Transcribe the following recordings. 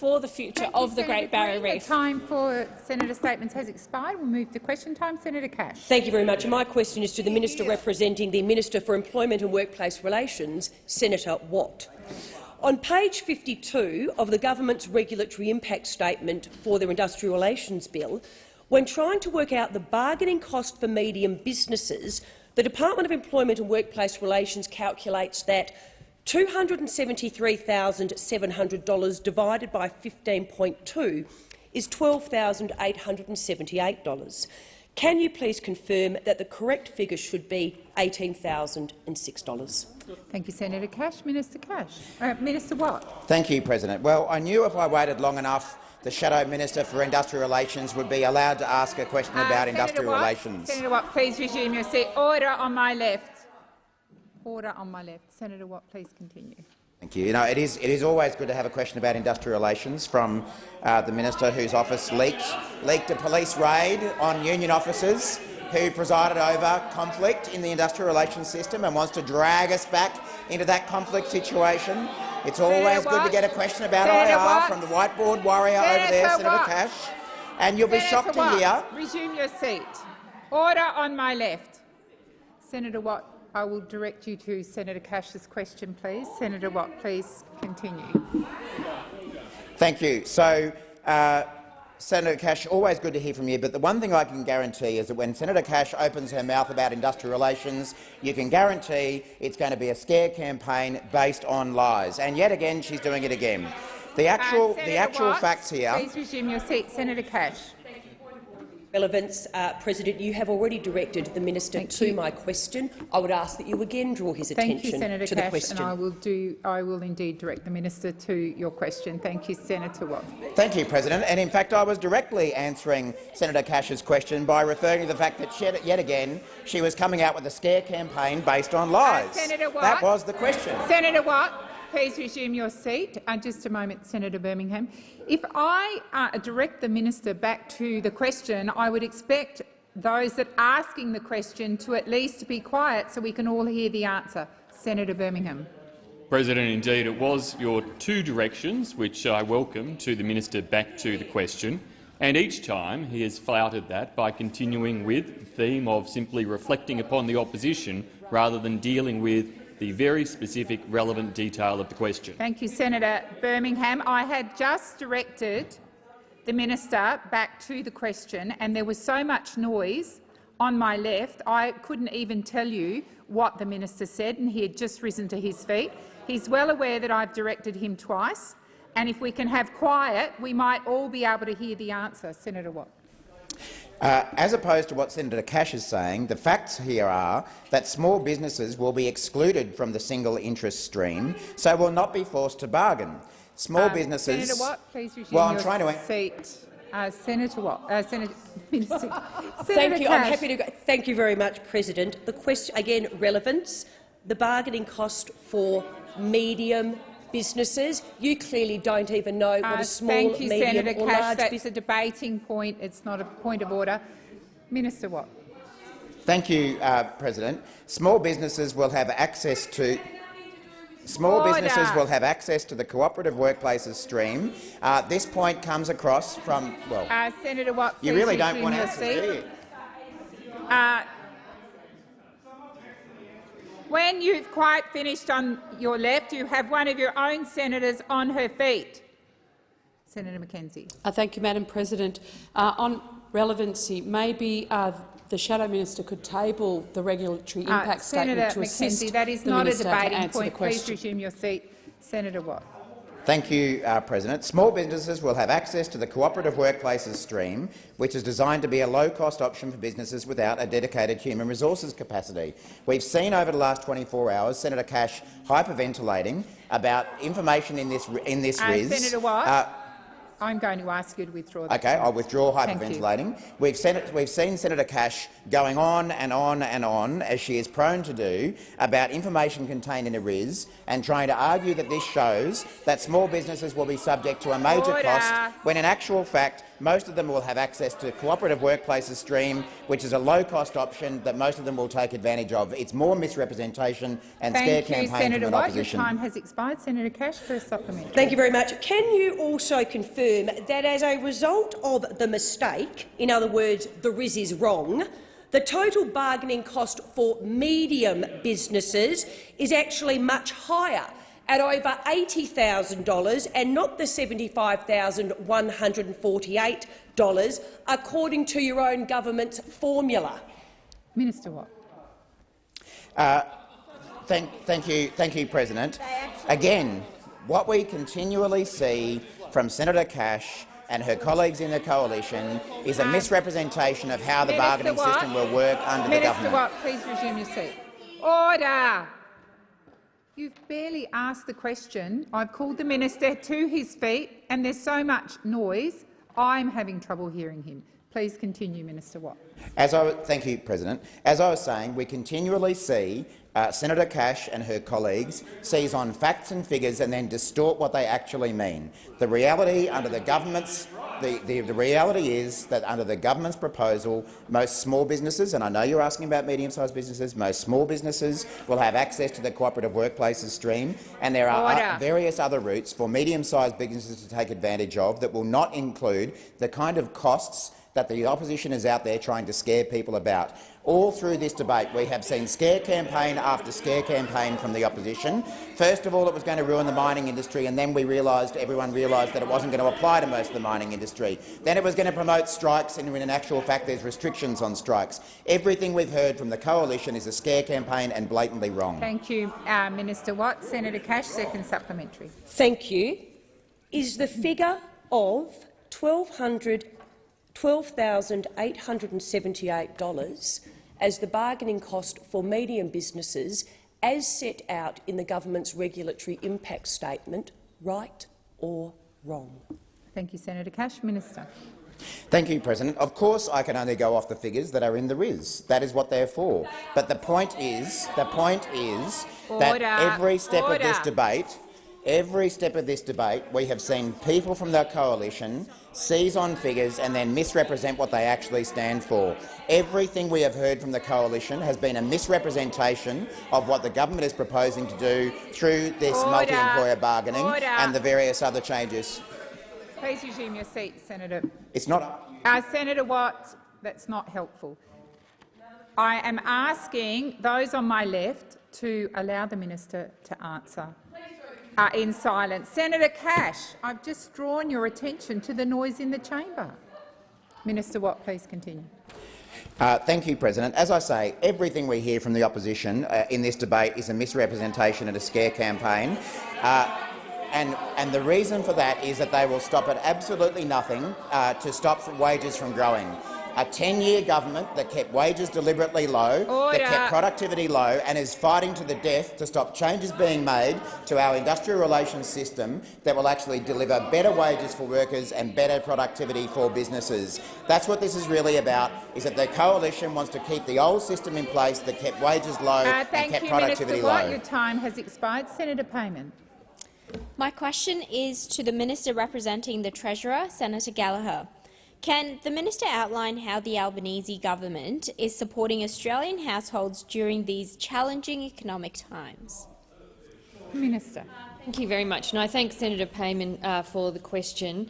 for the future of the Great Barrier Reef. Time for Senator statements has expired. We'll move to question time. Senator Cash. Thank you very much. My question is to the Minister representing the Minister for Employment and Workplace Relations, Senator Watt. On page 52 of the government's regulatory impact statement for their Industrial Relations Bill, when trying to work out the bargaining cost for medium businesses, the Department of Employment and Workplace Relations calculates that $273,700 divided by 15.2 is $12,878. Can you please confirm that the correct figure should be $18,006? Thank you, Senator Cash. Minister Cash. Minister Watt. Thank you, President. Well, I knew if I waited long enough, the Shadow Minister for Industrial Relations would be allowed to ask a question about industrial relations. Senator Watt, please resume your seat. Order on my left. Order on my left. Senator Watt, please continue. Thank you. It is always good to have a question about industrial relations from the minister whose office leaked a police raid on union officers who presided over conflict in the industrial relations system and wants to drag us back into that conflict situation. It's always good to get a question about IR from the whiteboard warrior over there, Senator Cash. And you'll be shocked to hear— Resume your seat. Order on my left. Senator Watt, I will direct you to Senator Cash's question, please. Senator Watt, please continue. Thank you. So, Senator Cash, always good to hear from you, but the one thing I can guarantee is that when Senator Cash opens her mouth about industrial relations, you can guarantee it's going to be a scare campaign based on lies. And yet again, she's doing it again. The actual facts here— Please resume your seat. Senator Cash. Relevance, President, you have already directed the minister to my question. I would ask that you again draw his attention to the question. And I will indeed direct the minister to your question. Thank you, Senator Watt. Thank you, President. And in fact, I was directly answering Senator Cash's question by referring to the fact that yet again she was coming out with a scare campaign based on lies. Senator Watt, that was the question. Senator Watt, please resume your seat. Just a moment, Senator Birmingham. If I direct the minister back to the question, I would expect those that are asking the question to at least be quiet so we can all hear the answer. Senator Birmingham. President, indeed it was your two directions, which I welcome, to the minister back to the question, and each time he has flouted that by continuing with the theme of simply reflecting upon the opposition rather than dealing with the very specific, relevant detail of the question. Thank you, Senator Birmingham. I had just directed the minister back to the question, and there was so much noise on my left I couldn't even tell you what the minister said, and he had just risen to his feet. He's well aware that I've directed him twice, and if we can have quiet, we might all be able to hear the answer. Senator Watt. As opposed to what Senator Cash is saying, the facts here are that small businesses will be excluded from the single interest stream, so will not be forced to bargain. Small businesses— Senator Watt, please resume your seat. Senator Watt, Minister. Thank you. I'm happy to go. Thank you very much, President. The question again, relevance, the bargaining cost for medium businesses. You clearly don't even know what a small, thank you, medium Senator or Cash. large That's business— a debating point. It's not a point of order. Minister Watt. Thank you, President. Small businesses will have access to— businesses will have access to the cooperative workplaces stream. This point comes across from— well, Senator Watt, you really don't want answers, do you? When you've quite finished on your left, you have one of your own senators on her feet. Senator Mackenzie. Thank you, Madam President. On relevancy, maybe the Shadow Minister could table the regulatory impact statement to assist Mackenzie, that is the not a Minister debating to answer point. the question. Please resume your seat. Senator Watt. Thank you, President. Small businesses will have access to the cooperative workplaces stream, which is designed to be a low-cost option for businesses without a dedicated human resources capacity. We've seen over the last 24 hours Senator Cash hyperventilating about information in this RIS. Senator Watt, I'm going to ask you to withdraw that. Okay, I'll withdraw Thank hyperventilating. We've seen Senator Cash going on and on and on, as she is prone to do, about information contained in a RIS and trying to argue that this shows that small businesses will be subject to a major cost, when in actual fact most of them will have access to Cooperative Workplaces Stream, which is a low-cost option that most of them will take advantage of. It's more misrepresentation and scare campaign Senator from an Watt. opposition. Your time has expired. Senator Cash for a supplementary. Thank you very much. Can you also confirm that as a result of the mistake, in other words, the RIS is wrong, the total bargaining cost for medium businesses is actually much higher, at over $80,000 and not the $75,148, according to your own government's formula? Minister Watt. Thank you, President. Again, what we continually see from Senator Cash and her colleagues in the coalition is a misrepresentation of how the bargaining system will work under the government. Minister Watt, please resume your seat. Order! You've barely asked the question. I've called the minister to his feet, and there's so much noise, I'm having trouble hearing him. Please continue, Minister Watt. Thank you, President. As I was saying, we continually see Senator Cash and her colleagues seize on facts and figures and then distort what they actually mean. The reality under the government's the reality is that under the government's proposal, most small businesses, and I know you're asking about medium-sized businesses, most small businesses will have access to the Cooperative Workplaces Stream, and there are various other routes for medium-sized businesses to take advantage of that will not include the kind of costs that the opposition is out there trying to scare people about. All through this debate, we have seen scare campaign after scare campaign from the opposition. First of all, it was going to ruin the mining industry, and then everyone realised that it wasn't going to apply to most of the mining industry. Then it was going to promote strikes, and in actual fact there's restrictions on strikes. Everything we've heard from the coalition is a scare campaign and blatantly wrong. Thank you, Minister Watt. Senator Cash, second supplementary. Thank you. Is the figure of $12,878 as the bargaining cost for medium businesses, as set out in the government's regulatory impact statement, right or wrong? Thank you, Senator Cash. Minister. Thank you, President. Of course I can only go off the figures that are in the RIS. That is what they're for. But the point is that every step of this debate, we have seen people from the coalition seize on figures and then misrepresent what they actually stand for. Everything we have heard from the coalition has been a misrepresentation of what the government is proposing to do through this multi-employer bargaining and the various other changes. Please resume your seat, Senator. It's not. Senator Watt, that's not helpful. I am asking those on my left to allow the minister to answer in silence. Senator Cash, I've just drawn your attention to the noise in the chamber. Minister Watt, please continue. Thank you, President. As I say, everything we hear from the opposition in this debate is a misrepresentation and a scare campaign. And the reason for that is that they will stop at absolutely nothing to stop wages from growing. A 10-year government that kept wages deliberately low, that kept productivity low and is fighting to the death to stop changes being made to our industrial relations system that will actually deliver better wages for workers and better productivity for businesses. That's what this is really about, is that the coalition wants to keep the old system in place that kept wages low and kept productivity low. Minister Watt, your time has expired. Senator Payman. My question is to the Minister representing the Treasurer, Senator Gallagher. Can the minister outline how the Albanese government is supporting Australian households during these challenging economic times? Minister. Thank you very much, and I thank Senator Payman for the question.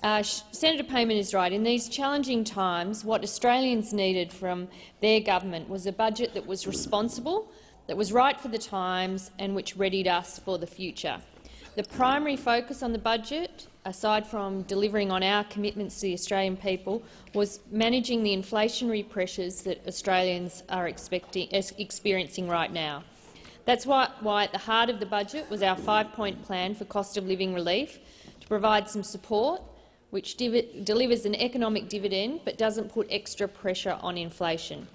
Senator Payman is right. In these challenging times, what Australians needed from their government was a budget that was responsible, that was right for the times and which readied us for the future. The primary focus on the budget, aside from delivering on our commitments to the Australian people, was managing the inflationary pressures that Australians are experiencing right now. That's why at the heart of the budget was our 5-point plan for cost of living relief, to provide some support which delivers an economic dividend but doesn't put extra pressure on inflation.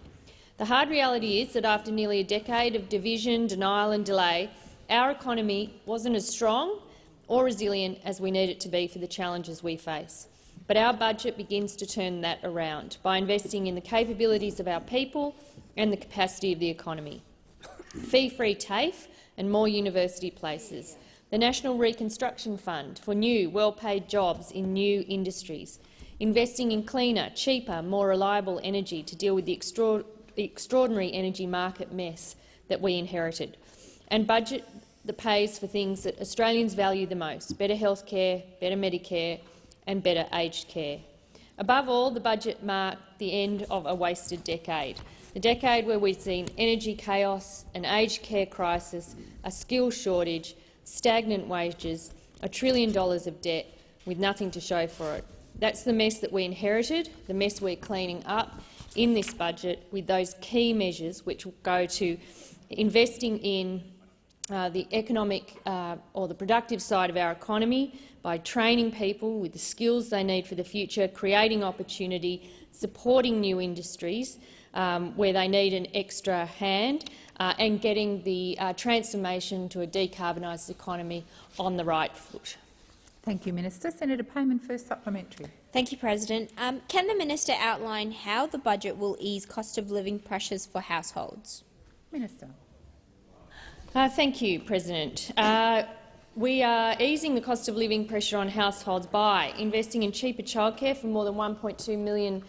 The hard reality is that after nearly a decade of division, denial and delay, our economy wasn't as strong or resilient as we need it to be for the challenges we face. But our budget begins to turn that around by investing in the capabilities of our people and the capacity of the economy. Fee-free TAFE and more university places. The National Reconstruction Fund for new, well-paid jobs in new industries. Investing in cleaner, cheaper, more reliable energy to deal with the extraordinary energy market mess that we inherited. And budget that pays for things that Australians value the most: better healthcare, better Medicare and better aged care. Above all, the budget marked the end of a wasted decade, the decade where we've seen energy chaos, an aged care crisis, a skills shortage, stagnant wages, $1 trillion of debt with nothing to show for it. That's the mess that we inherited, the mess we're cleaning up in this budget with those key measures which will go to investing in the economic or the productive side of our economy by training people with the skills they need for the future, creating opportunity, supporting new industries where they need an extra hand, and getting the transformation to a decarbonised economy on the right foot. Thank you, Minister. Senator Payman, first supplementary. Thank you, President. Can the minister outline how the budget will ease cost of living pressures for households? Minister. Thank you, President. We are easing the cost of living pressure on households by investing in cheaper childcare for more than 1.2 million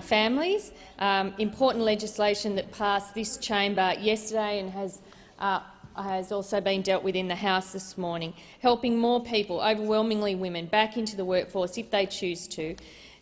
families. Important legislation that passed this chamber yesterday and has also been dealt with in the House this morning, helping more people, overwhelmingly women, back into the workforce if they choose to,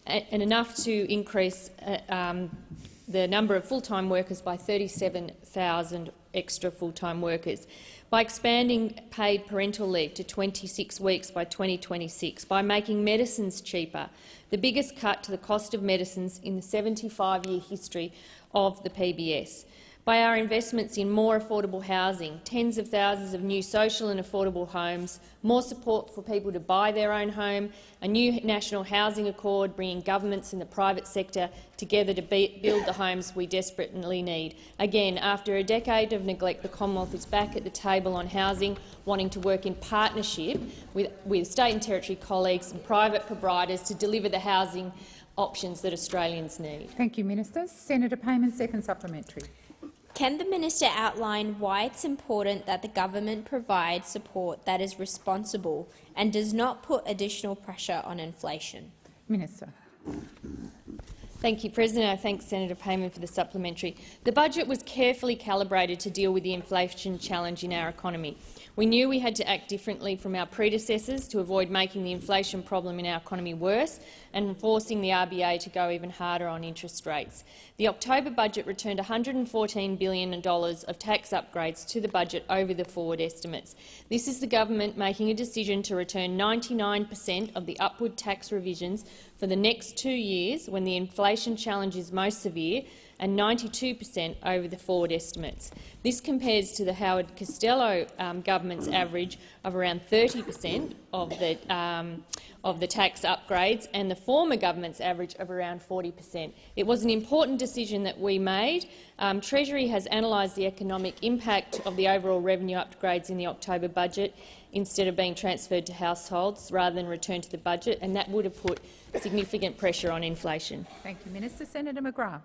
and enough to increase the number of full-time workers by 37,000 extra full-time workers, by expanding paid parental leave to 26 weeks by 2026, by making medicines cheaper, the biggest cut to the cost of medicines in the 75-year history of the PBS, by our investments in more affordable housing, tens of thousands of new social and affordable homes, more support for people to buy their own home, a new national housing accord bringing governments and the private sector together to build the homes we desperately need. Again, after a decade of neglect, the Commonwealth is back at the table on housing, wanting to work in partnership with state and territory colleagues and private providers to deliver the housing options that Australians need. Thank you, Minister. Senator Payman, second supplementary. Can the minister outline why it's important that the government provides support that is responsible and does not put additional pressure on inflation? Minister. Thank you, President. I thank Senator Payman for the supplementary. The budget was carefully calibrated to deal with the inflation challenge in our economy. We knew we had to act differently from our predecessors to avoid making the inflation problem in our economy worse and forcing the RBA to go even harder on interest rates. The October budget returned $114 billion of tax upgrades to the budget over the forward estimates. This is the government making a decision to return 99% of the upward tax revisions for the next 2 years when the inflation challenge is most severe, and 92% over the forward estimates. This compares to the Howard Costello government's average of around 30% of the tax upgrades and the former government's average of around 40%. It was an important decision that we made. Treasury has analysed the economic impact of the overall revenue upgrades in the October budget instead of being transferred to households rather than returned to the budget, and that would have put significant pressure on inflation. Thank you, Minister. Senator McGrath.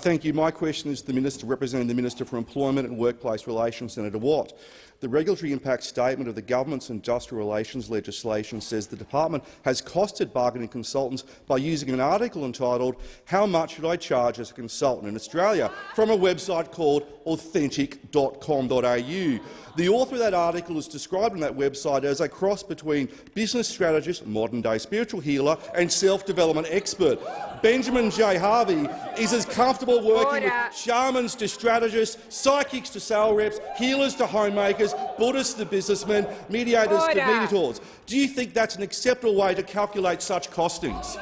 Thank you. My question is to the Minister representing the Minister for Employment and Workplace Relations, Senator Watt. The regulatory impact statement of the government's industrial relations legislation says the department has costed bargaining consultants by using an article entitled "How much should I charge as a consultant in Australia?" from a website called authentic.com.au. The author of that article is described on that website as a cross between business strategist, modern-day spiritual healer and self-development expert. Benjamin J. Harvey is as comfortable working with shamans to strategists, psychics to sales reps, healers to homemakers, Buddhists to businessmen, mediators to mediators. Do you think that's an acceptable way to calculate such costings?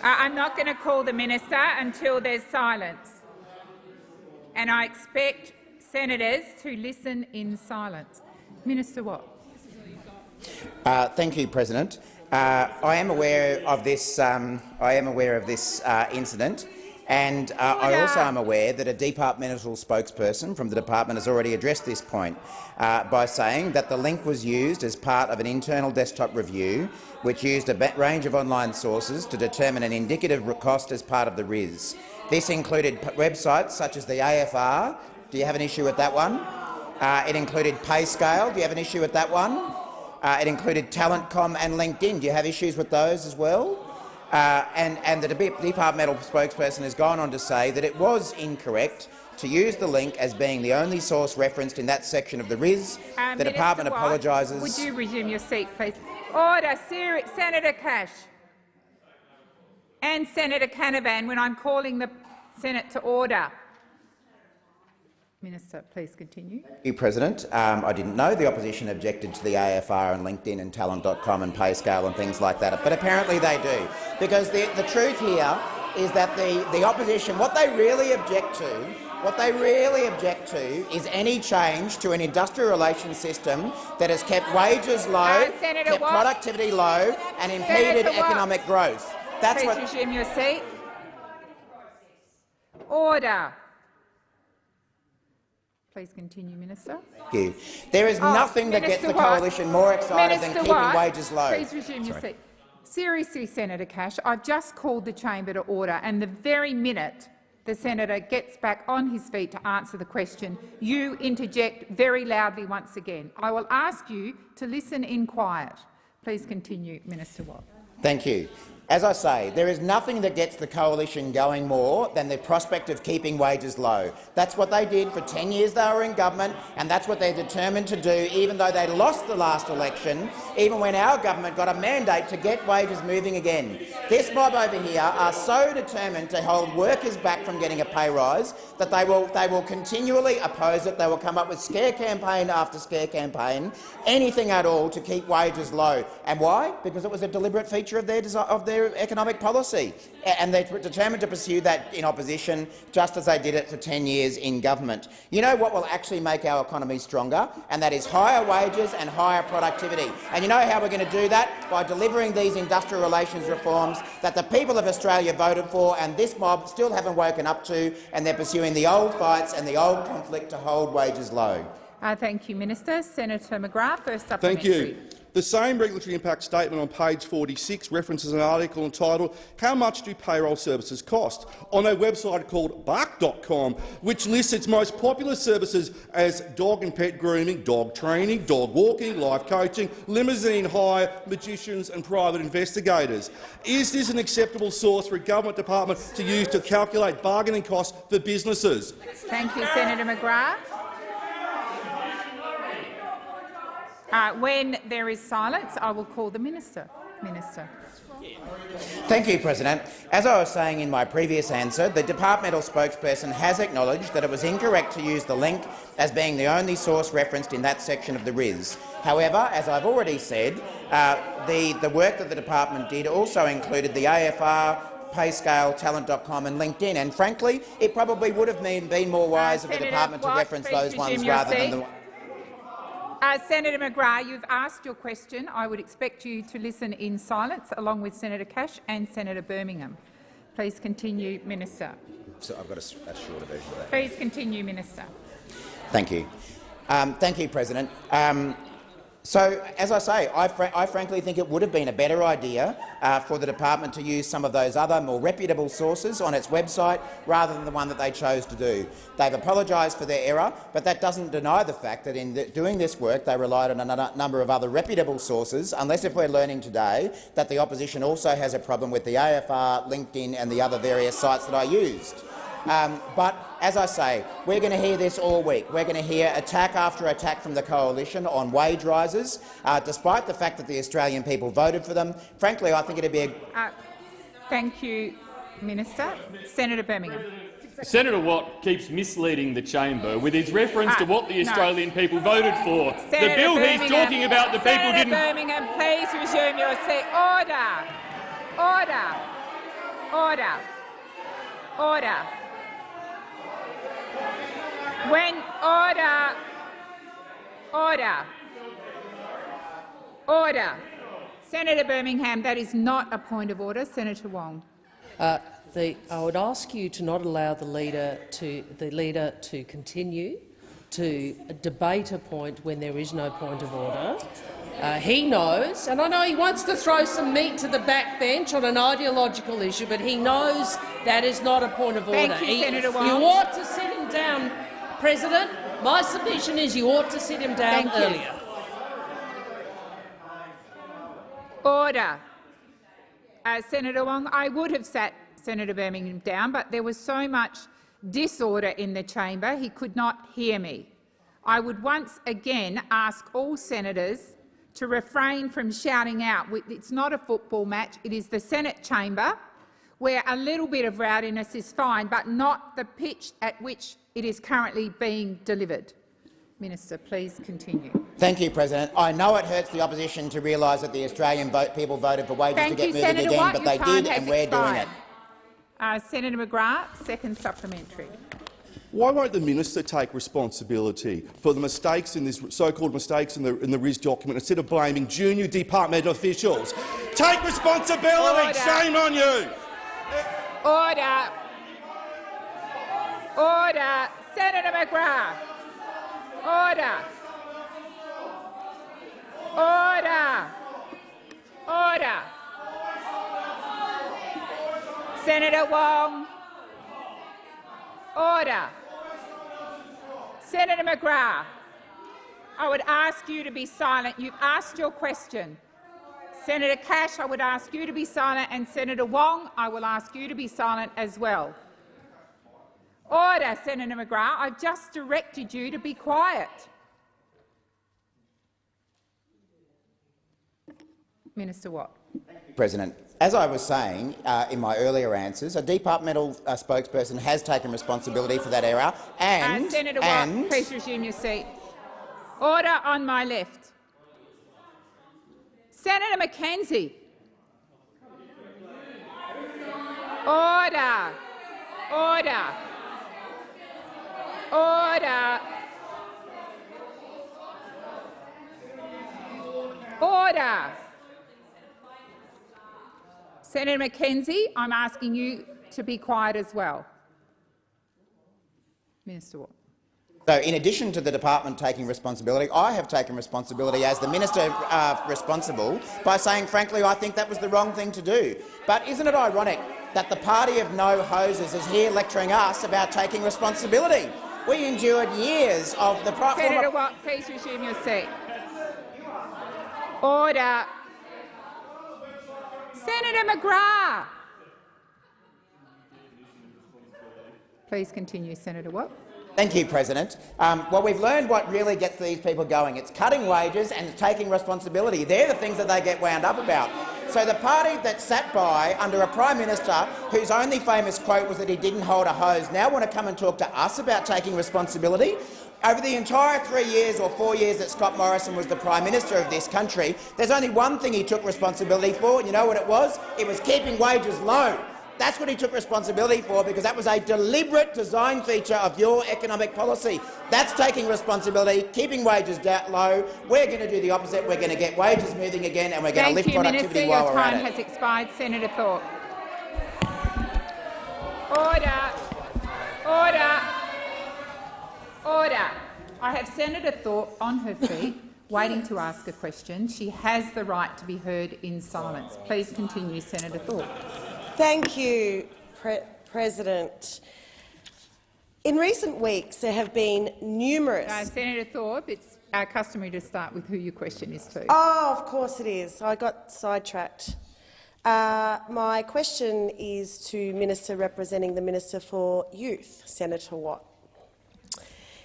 I'm not going to call the minister until there's silence. And I expect senators to listen in silence. Minister Watt. Thank you, President. I am aware of this incident, And I also am aware that a departmental spokesperson from the department has already addressed this point by saying that the link was used as part of an internal desktop review which used a range of online sources to determine an indicative cost as part of the RIS. This included websites such as the AFR. Do you have an issue with that one? It included PayScale. Do you have an issue with that one? It included Talentcom and LinkedIn. Do you have issues with those as well? And the departmental spokesperson has gone on to say that it was incorrect to use the link as being the only source referenced in that section of the RIS. The department apologises. Would you resume your seat, please? Order, Senator Cash and Senator Canavan, when I'm calling the Senate to order. Minister, please continue. Thank you, President. I didn't know the opposition objected to the AFR and LinkedIn and Talent.com and PayScale and things like that, but apparently they do. Because the truth here is that the opposition, what they really object to is any change to an industrial relations system that has kept wages low, kept productivity low and impeded economic growth. That's please what. Resume your seat. Order. Please continue, Minister. Thank you. There is nothing that gets the coalition more excited than keeping wages low. Please resume your seat. Seriously, Senator Cash, I've just called the chamber to order, and the very minute the senator gets back on his feet to answer the question, you interject very loudly once again. I will ask you to listen in quiet. Please continue, Minister Watt. Thank you. As I say, there is nothing that gets the coalition going more than the prospect of keeping wages low. That's what they did for 10 years they were in government, and that's what they're determined to do, even though they lost the last election, even when our government got a mandate to get wages moving again. This mob over here are so determined to hold workers back from getting a pay rise that they will continually oppose it. They will come up with scare campaign after scare campaign, anything at all to keep wages low. And why? Because it was a deliberate feature of their economic policy, and they're determined to pursue that in opposition, just as they did it for 10 years in government. You know what will actually make our economy stronger, and that is higher wages and higher productivity. And you know how we're going to do that? By delivering these industrial relations reforms that the people of Australia voted for and this mob still haven't woken up to, and they're pursuing the old fights and the old conflict to hold wages low. Thank you, Minister. Senator McGrath, first supplementary. Thank you. The same regulatory impact statement on page 46 references an article entitled "How much do payroll services cost?" on a website called bark.com, which lists its most popular services as dog and pet grooming, dog training, dog walking, life coaching, limousine hire, magicians and private investigators. Is this an acceptable source for a government department to use to calculate bargaining costs for businesses? Thank you, Senator McGrath. When there is silence, I will call the Minister. Thank you, President. As I was saying in my previous answer, the departmental spokesperson has acknowledged that it was incorrect to use the link as being the only source referenced in that section of the RIS. However, as I've already said, the work that the department did also included the AFR, PayScale, Talent.com and LinkedIn, and frankly, it probably would have been more wise of the department to reference those ones rather than the... Senator McGrath, you've asked your question. I would expect you to listen in silence, along with Senator Cash and Senator Birmingham. Please continue, Minister. So I've got a shorter version of that. Please continue, Minister. Thank you. Thank you, President. So, as I say, I frankly think it would have been a better idea for the department to use some of those other more reputable sources on its website rather than the one that they chose to do. They've apologised for their error, but that doesn't deny the fact that in doing this work they relied on a number of other reputable sources, unless if we're learning today that the opposition also has a problem with the AFR, LinkedIn and the other various sites that I used. But, as I say, we're going to hear this all week. We're going to hear attack after attack from the coalition on wage rises, despite the fact that the Australian people voted for them. Frankly, I think it would be a... Thank you, Minister. Senator Birmingham. Senator Watt keeps misleading the chamber with his reference to what the Australian people voted for. Senator the bill Birmingham. he's talking about, the people didn't... Senator Birmingham, please resume your seat. Order. Order. Order. Order. When order. Senator Birmingham, that is not a point of order. Senator Wong. I would ask you to not allow the leader to continue to debate a point when there is no point of order. He knows, and I know he wants to throw some meat to the backbench on an ideological issue, but he knows that is not a point of order. Thank you, Senator Wong. You ought to sit him down, President. My submission is you ought to sit him down earlier. Order. Senator Wong, I would have sat Senator Birmingham down, but there was so much disorder in the chamber he could not hear me. I would once again ask all senators to refrain from shouting out. It's not a football match, it is the Senate chamber, where a little bit of rowdiness is fine, but not the pitch at which it is currently being delivered. Minister, please continue. Thank you, President. I know it hurts the opposition to realise that the Australian people voted for wages to get moving Senator again, Watt, but they did, and we're doing it. Senator McGrath, second supplementary. Why won't the minister take responsibility for the mistakes in this so-called mistakes in the RIS document instead of blaming junior department officials? Take responsibility. Order. Shame on you. Order. Order. Senator McGrath. Order. Order. Order. Senator Wong. Order. Senator McGrath, I would ask you to be silent. You've asked your question. Senator Cash, I would ask you to be silent, and Senator Wong, I will ask you to be silent as well. Order, Senator McGrath. I've just directed you to be quiet. Minister Watt. President, as I was saying in my earlier answers, a departmental spokesperson has taken responsibility for that error, and— Senator Watt, please resume your seat. Order on my left. Senator McKenzie. Order. Order. Order. Order. Senator McKenzie, I'm asking you to be quiet as well. Minister Watt. So, in addition to the department taking responsibility, I have taken responsibility as the minister responsible by saying, frankly, I think that was the wrong thing to do. But isn't it ironic that the party of no hoses is here lecturing us about taking responsibility? We endured years of the— Senator Watt, please resume your seat. Order. Senator McGrath. Please continue, Senator Watt. Thank you, President. Well, we've learned what really gets these people going. It's cutting wages and taking responsibility. They're the things that they get wound up about. So the party that sat by under a Prime Minister whose only famous quote was that he didn't hold a hose now want to come and talk to us about taking responsibility? Over the entire 3 years or 4 years that Scott Morrison was the Prime Minister of this country, there's only one thing he took responsibility for, and you know what it was? It was keeping wages low. That's what he took responsibility for, because that was a deliberate design feature of your economic policy. That's taking responsibility, keeping wages low. We're going to do the opposite. We're going to get wages moving again, and we're going to lift productivity while we're at it. Your time has expired. Senator Thorpe. Order. Order. Order. I have Senator Thorpe on her feet, waiting to ask a question. She has the right to be heard in silence. Please continue, Senator Thorpe. Thank you, President. In recent weeks, there have been numerous— Senator Thorpe, it's customary to start with who your question is to. Oh, of course it is. I got sidetracked. My question is to Minister representing the Minister for Youth, Senator Watt.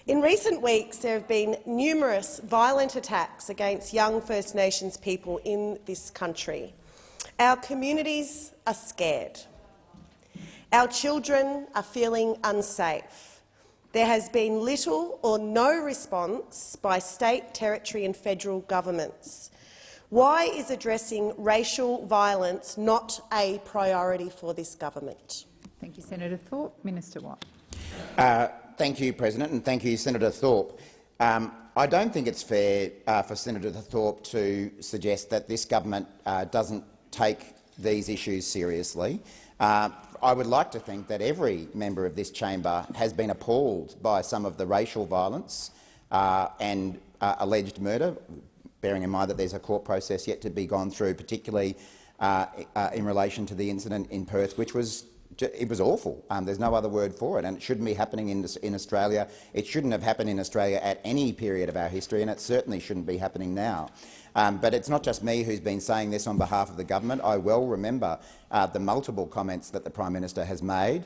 In recent weeks, there have been numerous violent attacks against young First Nations people in this country. Our communities are scared. Our children are feeling unsafe. There has been little or no response by state, territory and federal governments. Why is addressing racial violence not a priority for this government? Thank you, Senator Thorpe. Minister Watt. Thank you, President, and thank you, Senator Thorpe. I don't think it's fair for Senator Thorpe to suggest that this government doesn't take these issues seriously. I would like to think that every member of this chamber has been appalled by some of the racial violence and alleged murder, bearing in mind that there's a court process yet to be gone through, particularly in relation to the incident in Perth, which was awful. There's no other word for it, and it shouldn't be happening in Australia. It shouldn't have happened in Australia at any period of our history, and it certainly shouldn't be happening now. But it's not just me who's been saying this on behalf of the government. I well remember the multiple comments that the Prime Minister has made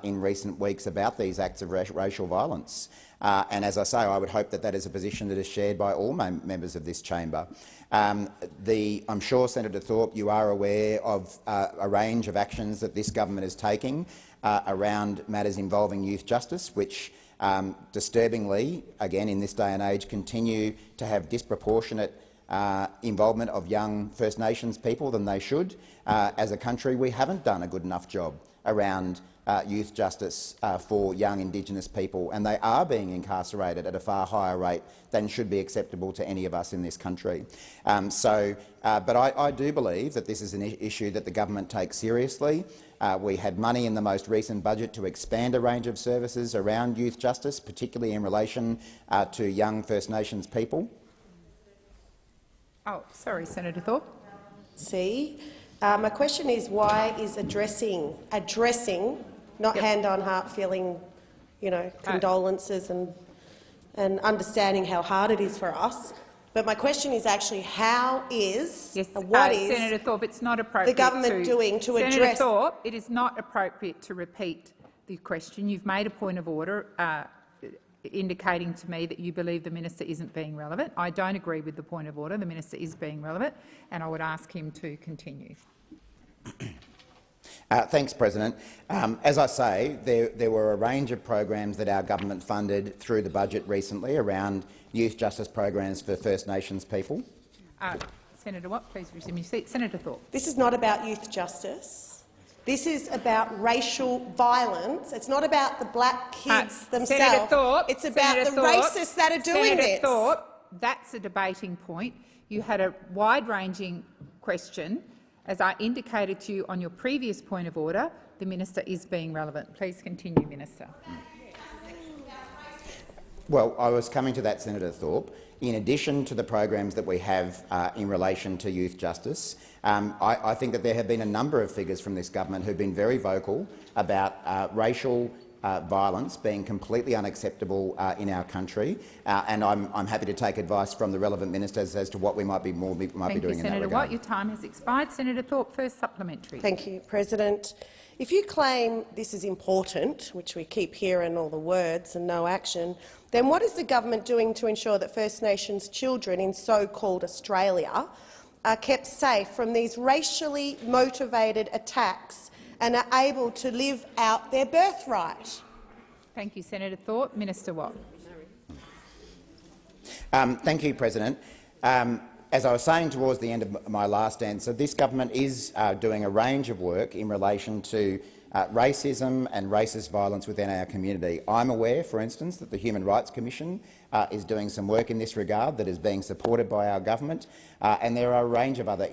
in recent weeks about these acts of racial violence. And as I say, I would hope that that is a position that is shared by all members of this chamber. I'm sure, Senator Thorpe, you are aware of a range of actions that this government is taking around matters involving youth justice, which disturbingly, again in this day and age, continue to have disproportionate involvement of young First Nations people than they should. As a country, we haven't done a good enough job around youth justice for young Indigenous people, and they are being incarcerated at a far higher rate than should be acceptable to any of us in this country. But I do believe that this is an issue that the government takes seriously. We had money in the most recent budget to expand a range of services around youth justice, particularly in relation to young First Nations people. Oh, sorry, Senator Thorpe. My question is, why is addressing, not hand on heart feeling, condolences and understanding how hard it is for us. But my question is actually, what is Senator Thorpe, it's not appropriate the government doing to address— Senator Thorpe, it is not appropriate to repeat the question. You've made a point of order indicating to me that you believe the minister isn't being relevant. I don't agree with the point of order. The minister is being relevant, and I would ask him to continue. Thanks, President. As I say, there were a range of programs that our government funded through the budget recently around youth justice programs for First Nations people. Senator Watt, please resume your seat. Senator Thorpe. This is not about youth justice. This is about racial violence. It's not about the black kids themselves. Senator Thorpe, it's about the racists that are doing this. Senator Thorpe, that's a debating point. You had a wide-ranging question. As I indicated to you on your previous point of order, the minister is being relevant. Please continue, Minister. Well, I was coming to that, Senator Thorpe. In addition to the programs that we have in relation to youth justice, I think that there have been a number of figures from this government who have been very vocal about racial violence being completely unacceptable in our country, and I'm happy to take advice from the relevant ministers as to what we might be doing in that regard. Thank you, Senator Watt. Your time has expired. Senator Thorpe, first supplementary. Thank you, President. If you claim this is important, which we keep hearing all the words and no action, then what is the government doing to ensure that First Nations children in so-called Australia are kept safe from these racially motivated attacks and are able to live out their birthright? Thank you, Senator Thorpe. Minister Watt. Thank you, President. As I was saying towards the end of my last answer, this government is doing a range of work in relation to racism and racist violence within our community. I'm aware, for instance, that the Human Rights Commission is doing some work in this regard that is being supported by our government, and there are a range of other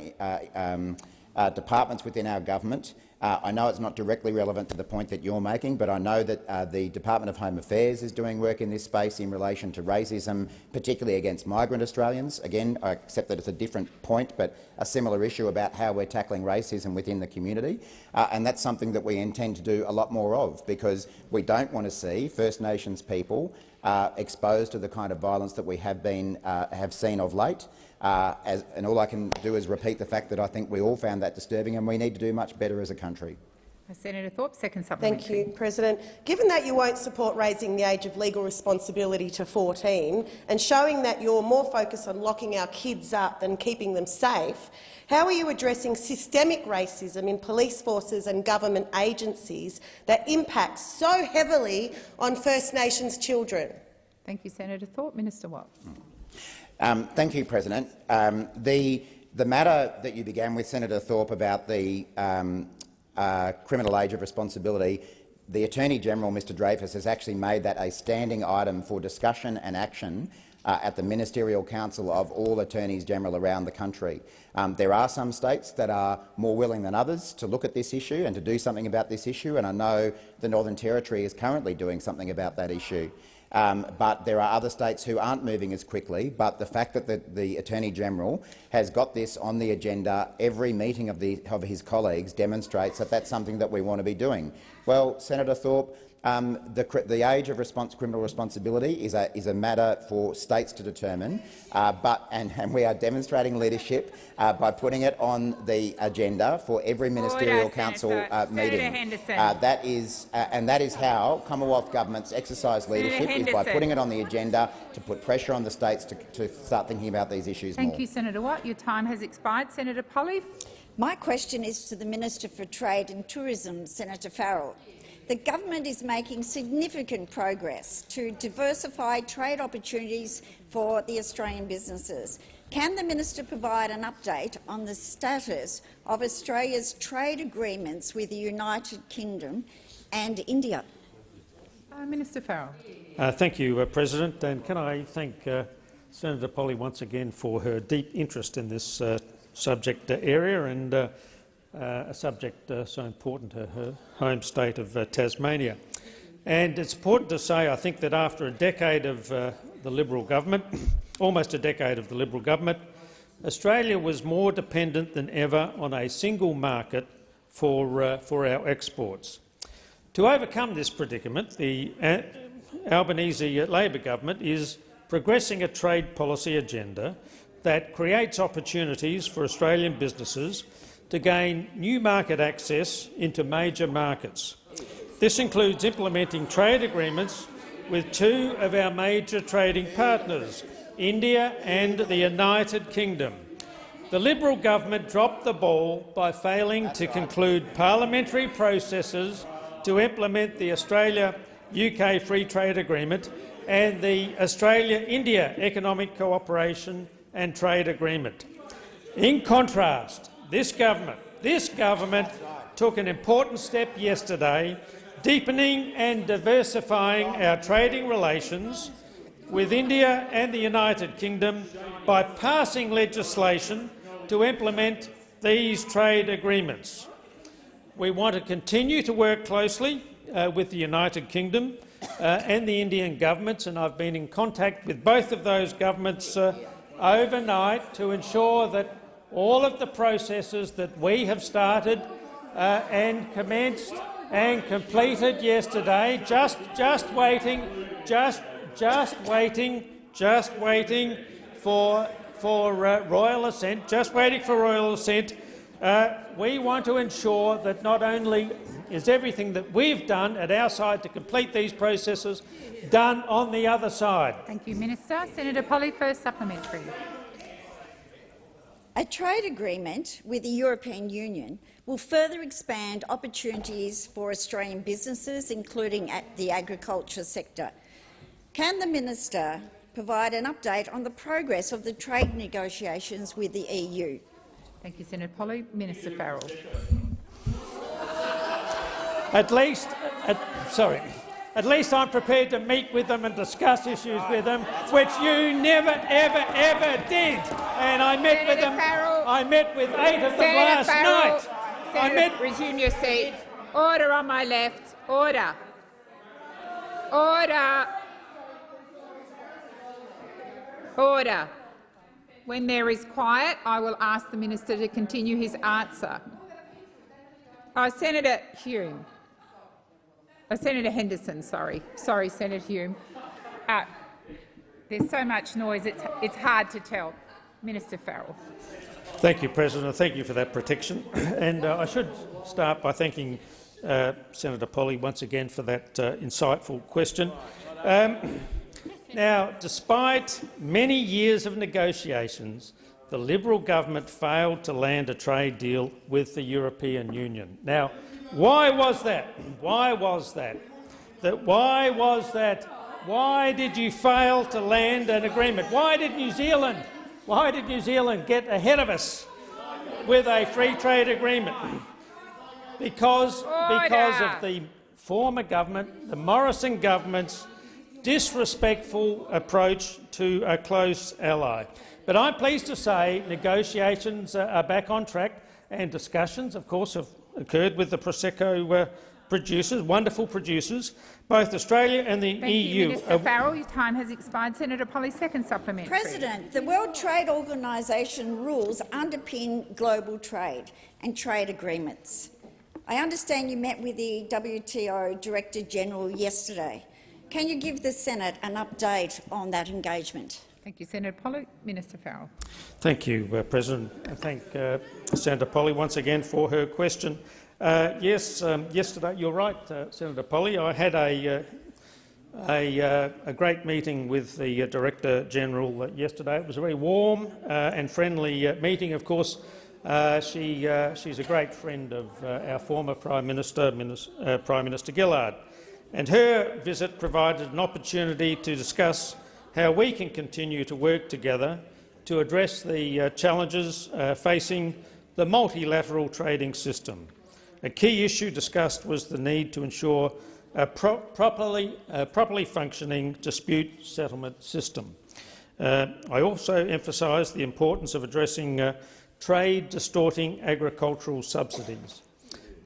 departments within our government. I know it's not directly relevant to the point that you're making, but I know that the Department of Home Affairs is doing work in this space in relation to racism, particularly against migrant Australians. Again, I accept that it's a different point, but a similar issue about how we're tackling racism within the community. And that's something that we intend to do a lot more of, because we don't want to see First Nations people exposed to the kind of violence that we have seen of late. And all I can do is repeat the fact that I think we all found that disturbing, and we need to do much better as a country. Senator Thorpe, second supplementary. Thank you, President. Given that you won't support raising the age of legal responsibility to 14 and showing that you're more focused on locking our kids up than keeping them safe, how are you addressing systemic racism in police forces and government agencies that impacts so heavily on First Nations children? Thank you, Senator Thorpe. Minister Watt. Thank you, President. The matter that you began with, Senator Thorpe, about the criminal age of responsibility, the Attorney-General, Mr Dreyfus, has actually made that a standing item for discussion and action at the Ministerial Council of all Attorneys General around the country. There are some states that are more willing than others to look at this issue and to do something about this issue, and I know the Northern Territory is currently doing something about that issue. But there are other states who aren't moving as quickly. But the fact that the Attorney-General has got this on the agenda every meeting of his colleagues demonstrates that that's something that we want to be doing. Well, Senator Thorpe, the age of criminal responsibility is a matter for states to determine, and we are demonstrating leadership by putting it on the agenda for every ministerial council meeting. That is how Commonwealth governments exercise leadership, is by putting it on the agenda to put pressure on the states to start thinking about these issues more. Thank you, Senator Watt. Your time has expired. Senator Polley. My question is to the Minister for Trade and Tourism, Senator Farrell. The government is making significant progress to diversify trade opportunities for the Australian businesses. Can the minister provide an update on the status of Australia's trade agreements with the United Kingdom and India? Minister Farrell. Thank you, President. And can I thank Senator Polley once again for her deep interest in this subject area, and a subject so important to her home state of Tasmania. And it's important to say, I think, that after a decade of the Liberal government, almost a decade of the Liberal government, Australia was more dependent than ever on a single market for our exports. To overcome this predicament, the Albanese Labor government is progressing a trade policy agenda that creates opportunities for Australian businesses to gain new market access into major markets. This includes implementing trade agreements with two of our major trading partners, India and the United Kingdom. The Liberal government dropped the ball by failing to conclude parliamentary processes to implement the Australia-UK Free Trade Agreement and the Australia-India Economic Cooperation and Trade Agreement. In contrast, this government took an important step yesterday, deepening and diversifying our trading relations with India and the United Kingdom by passing legislation to implement these trade agreements. We want to continue to work closely with the United Kingdom and the Indian governments, and I've been in contact with both of those governments overnight to ensure that all of the processes that we have started and commenced and completed yesterday, just waiting for royal assent. We want to ensure that not only is everything that we've done at our side to complete these processes done on the other side. Thank you, Minister. Senator Polley, first supplementary. A trade agreement with the European Union will further expand opportunities for Australian businesses, including the agriculture sector. Can the minister provide an update on the progress of the trade negotiations with the EU? Thank you, Senator Polley. Minister Farrell. At least I'm prepared to meet with them and discuss issues with them, which you never, ever did. And I met with them. I met with 8 of them last night. Senator, resume your seat. Order on my left. Order. Order. Order. When there is quiet, I will ask the minister to continue his answer. Senator Hume. Senator Henderson, sorry, Senator Hume. There's so much noise, it's hard to tell. Minister Farrell. Thank you, President. Thank you for that protection. And I should start by thanking Senator Polley once again for that insightful question. Now, despite many years of negotiations, the Liberal government failed to land a trade deal with the European Union. Now, why was that? Why was that? Why was that? Why did you fail to land an agreement? Why did New Zealand get ahead of us with a free trade agreement? Because of the former government, the Morrison government's disrespectful approach to a close ally. But I'm pleased to say negotiations are back on track, and discussions, of course, have occurred with the Prosecco producers, wonderful producers. Both Australia and the EU. Thank you, Minister Farrell. Your time has expired. Senator Polley, second supplementary. President, the World Trade Organisation rules underpin global trade and trade agreements. I understand you met with the WTO Director-General yesterday. Can you give the Senate an update on that engagement? Thank you, Senator Polley. Minister Farrell. Thank you, President. I thank Senator Polley once again for her question. Yes, yesterday, you're right, Senator Polley. I had a great meeting with the Director-General yesterday. It was a very warm and friendly meeting. Of course, she's a great friend of our former Prime Minister, Prime Minister Gillard, and her visit provided an opportunity to discuss how we can continue to work together to address the challenges facing the multilateral trading system. A key issue discussed was the need to ensure a properly functioning dispute settlement system. I also emphasised the importance of addressing trade-distorting agricultural subsidies.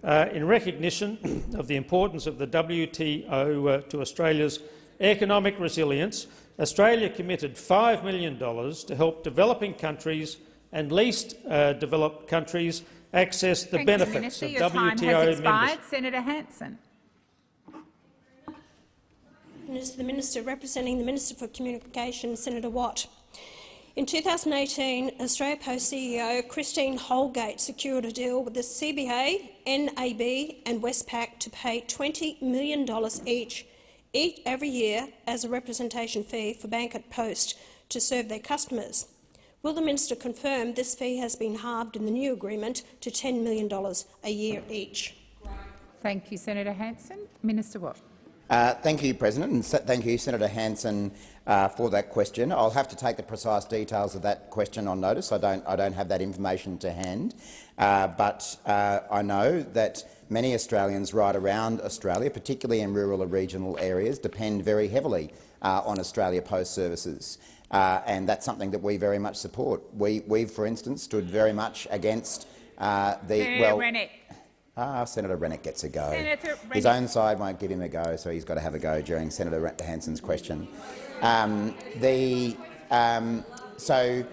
In recognition of the importance of the WTO to Australia's economic resilience, Australia committed $5 million to help developing countries and least developed countries access the benefits of WTO membership. Senator Hanson. The Minister representing the Minister for Communications, Senator Watt. In 2018, Australia Post CEO Christine Holgate secured a deal with the CBA, NAB and Westpac to pay $20 million each every year as a representation fee for Bank at Post to serve their customers. Will the minister confirm this fee has been halved in the new agreement to $10 million a year each? Thank you, Senator Hanson. Minister Watt. Thank you, President, and thank you, Senator Hanson, for that question. I'll have to take the precise details of that question on notice. I don't have that information to hand, but I know that many Australians right around Australia, particularly in rural and regional areas, depend very heavily on Australia Post services. And that's something that we very much support. We've, for instance, stood very much against Rennick. Senator Rennick gets a go. His Rennick. own side won't give him a go, so he's got to have a go during Senator Hanson's question. So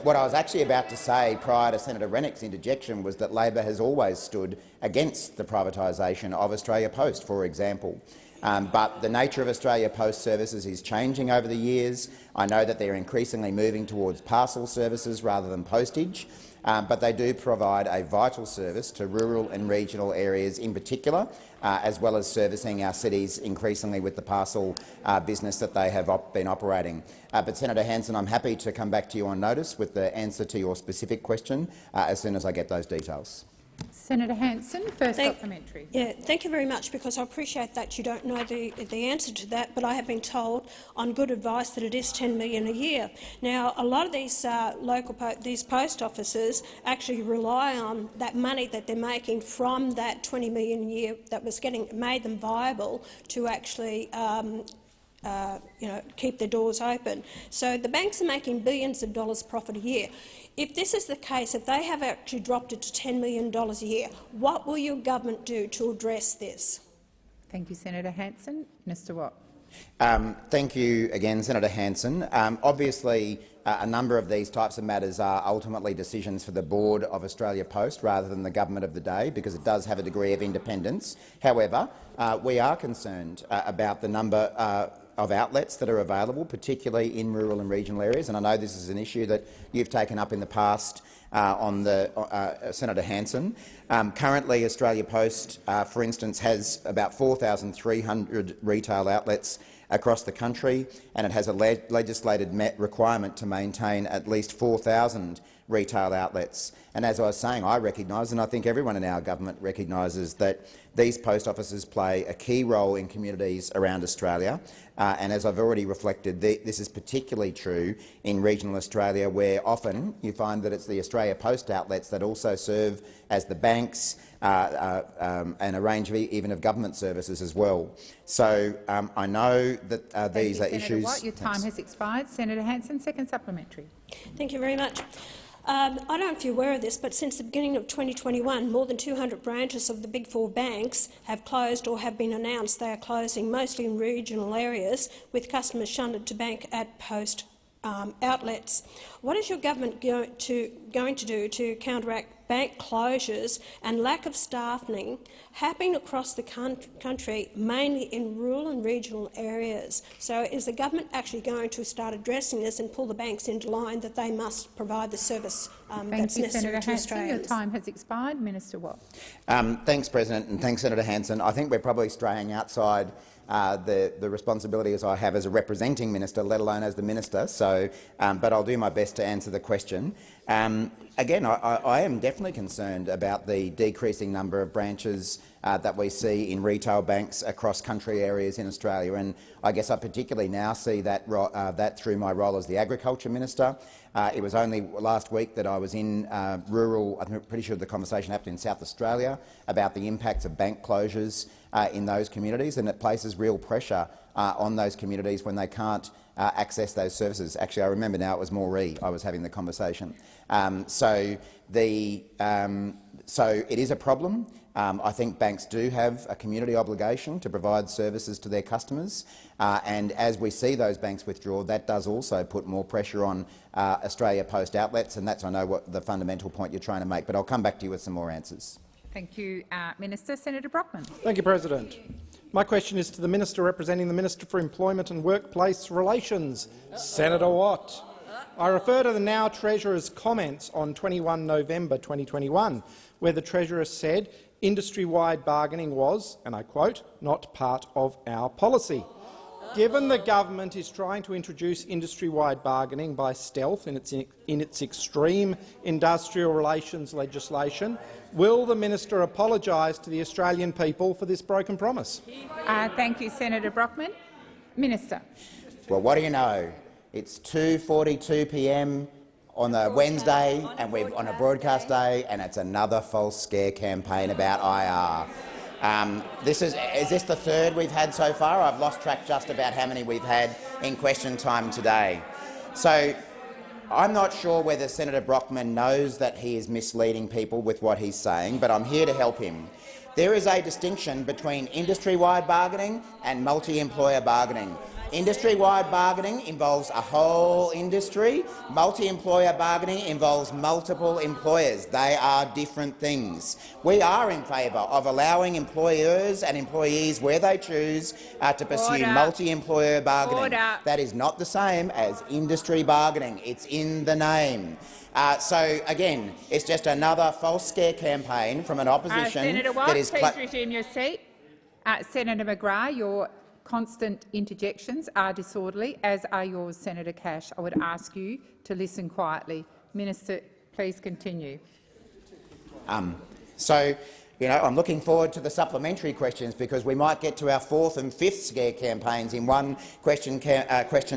what I was actually about to say prior to Senator Rennick's interjection was that Labor has always stood against the privatisation of Australia Post, for example. But the nature of Australia Post services is changing over the years. I know that they're increasingly moving towards parcel services rather than postage, but they do provide a vital service to rural and regional areas in particular, as well as servicing our cities increasingly with the parcel business that they have been operating. But Senator Hanson, I'm happy to come back to you on notice with the answer to your specific question as soon as I get those details. Senator Hanson, first supplementary. Yeah, thank you very much, because I appreciate that you don't know the answer to that, but I have been told on good advice that it is $10 million a year. Now, a lot of these these post offices actually rely on that money that they're making from that $20 million a year that was made them viable to actually keep their doors open. So the banks are making billions of dollars profit a year. If this is the case, if they have actually dropped it to $10 million a year, what will your government do to address this? Thank you, Senator Hanson. Minister Watt. Thank you again, Senator Hanson. Obviously, a number of these types of matters are ultimately decisions for the board of Australia Post rather than the government of the day, because it does have a degree of independence. However, we are concerned about the number of outlets that are available, particularly in rural and regional areas, and I know this is an issue that you've taken up in the past on Senator Hanson. Currently, Australia Post, for instance, has about 4,300 retail outlets across the country, and it has a legislated requirement to maintain at least 4,000 retail outlets. And as I was saying, I recognise, and I think everyone in our government recognises, that these post offices play a key role in communities around Australia. And as I've already reflected, this is particularly true in regional Australia, where often you find that it's the Australia Post outlets that also serve as the banks and a range of even of government services as well. So I know that these are Senator issues. Watt, your time has expired. Senator Hanson, second supplementary. Thank you very much. I don't know if you're aware of this, but since the beginning of 2021, more than 200 branches of the Big Four banks have closed or have been announced they are closing, mostly in regional areas, with customers shunned to bank at post outlets. What is your government going to do to counteract bank closures and lack of staffing happening across the country, mainly in rural and regional areas? So is the government actually going to start addressing this and pull the banks into line that they must provide the service that's necessary Senator to Hanson. Australians? Your time has expired. Minister Watt. Thanks, President, and thanks, Senator Hanson. I think we're probably straying outside the responsibilities I have as a representing minister, let alone as the minister. So, but I'll do my best to answer the question. Again, I am definitely concerned about the decreasing number of branches that we see in retail banks across country areas in Australia, and I guess I particularly now see that through my role as the Agriculture Minister. It was only last week that I was in rural. I'm pretty sure the conversation happened in South Australia about the impacts of bank closures in those communities, and it places real pressure on those communities when they can't access those services. Actually, I remember now it was Moree I was having the conversation. So it is a problem. I think banks do have a community obligation to provide services to their customers, and as we see those banks withdraw, that does also put more pressure on Australia Post outlets, and that's, I know, what the fundamental point you're trying to make, but I'll come back to you with some more answers. Thank you, Minister. Senator Brockman. Thank you, President. My question is to the Minister representing the Minister for Employment and Workplace Relations, Senator Watt. I refer to the now Treasurer's comments on 21 November 2021, where the Treasurer said industry-wide bargaining was, and I quote, "not part of our policy." Given the government is trying to introduce industry-wide bargaining by stealth in its extreme industrial relations legislation, will the minister apologise to the Australian people for this broken promise? Thank you, Senator Brockman. Minister. Well, what do you know? It's 2:42 p.m. on a Wednesday, and we're on a broadcast day, and it's another false scare campaign about IR. Is this the third we've had so far? I've lost track just about how many we've had in question time today. So I'm not sure whether Senator Brockman knows that he is misleading people with what he's saying, but I'm here to help him. There is a distinction between industry-wide bargaining and multi-employer bargaining. Industry-wide bargaining involves a whole industry. Multi-employer bargaining involves multiple employers. They are different things. We are in favour of allowing employers and employees, where they choose, to pursue multi-employer bargaining. That is not the same as industry bargaining. It's in the name. So again, it's just another false scare campaign from an opposition Senator Watt, that is. Please resume your seat. Senator McGrath, your constant interjections are disorderly, as are yours, Senator Cash. I would ask you to listen quietly. Minister, please continue. I'm looking forward to the supplementary questions, because we might get to our fourth and fifth scare campaigns in one question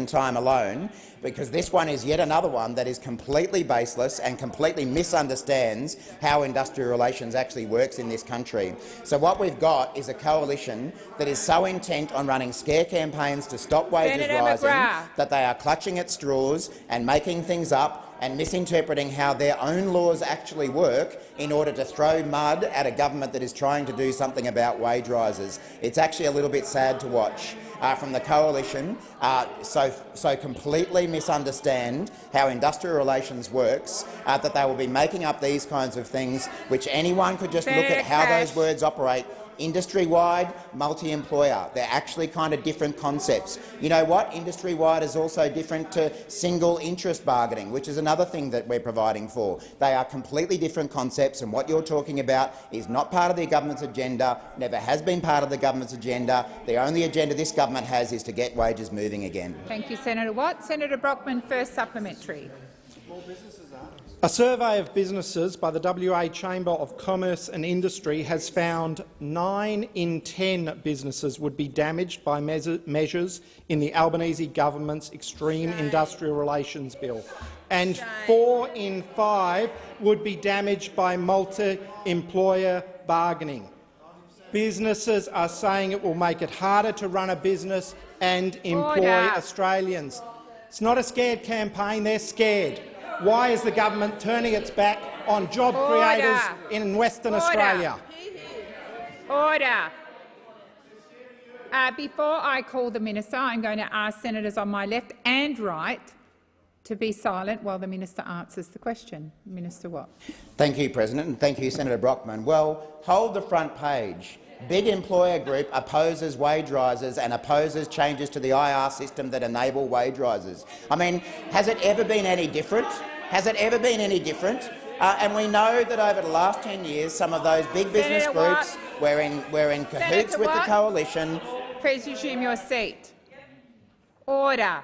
time alone, because this one is yet another one that is completely baseless and completely misunderstands how industrial relations actually works in this country. So what we've got is a coalition that is so intent on running scare campaigns to stop wages rising that they are clutching at straws and making things up and misinterpreting how their own laws actually work in order to throw mud at a government that is trying to do something about wage rises. It's actually a little bit sad to watch from the coalition so completely misunderstand how industrial relations works that they will be making up these kinds of things, which anyone could just look at how those words operate. Industry-wide, multi-employer. They're actually kind of different concepts. You know what? Industry-wide is also different to single-interest bargaining, which is another thing that we're providing for. They are completely different concepts, and what you're talking about is not part of the government's agenda, never has been part of the government's agenda. The only agenda this government has is to get wages moving again. Thank you, Senator Watt. Senator Brockman, first supplementary. A survey of businesses by the WA Chamber of Commerce and Industry has found 9 in 10 businesses would be damaged by measures in the Albanese government's Extreme Industrial Relations Bill, and 4 in 5 would be damaged by multi-employer bargaining. Businesses are saying it will make it harder to run a business and employ Australians. It's not a scared campaign, they're scared. Why is the government turning its back on job creators in Western Australia? Order. Before I call the minister, I'm going to ask senators on my left and right to be silent while the minister answers the question. Minister Watt. Thank you, President, and thank you, Senator Brockman. Well, hold the front page. Big employer group opposes wage rises and opposes changes to the IR system that enable wage rises. I mean, has it ever been any different? Has it ever been any different? And we know that over the last 10 years, some of those big business groups were in cahoots with the coalition. Please resume your seat. Order.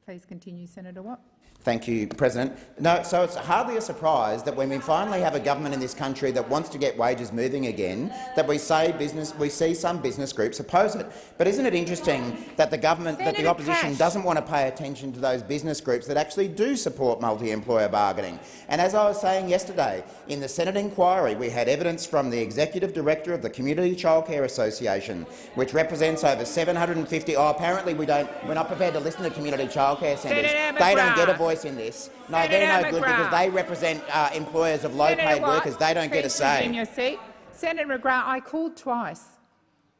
Please continue, Senator Watt. Thank you, President. No, so it's hardly a surprise that when we finally have a government in this country that wants to get wages moving again, that we see some business groups oppose it. But isn't it interesting that the government, that the opposition doesn't want to pay attention to those business groups that actually do support multi-employer bargaining? And as I was saying yesterday, in the Senate inquiry, we had evidence from the Executive Director of the Community Childcare Association, which represents over 750. Oh, apparently we're not prepared to listen to community childcare centres. They don't get a voice in this. No, they're no good because they represent employers of low-paid workers. They don't get a say. In your seat. Senator McGrath, I called twice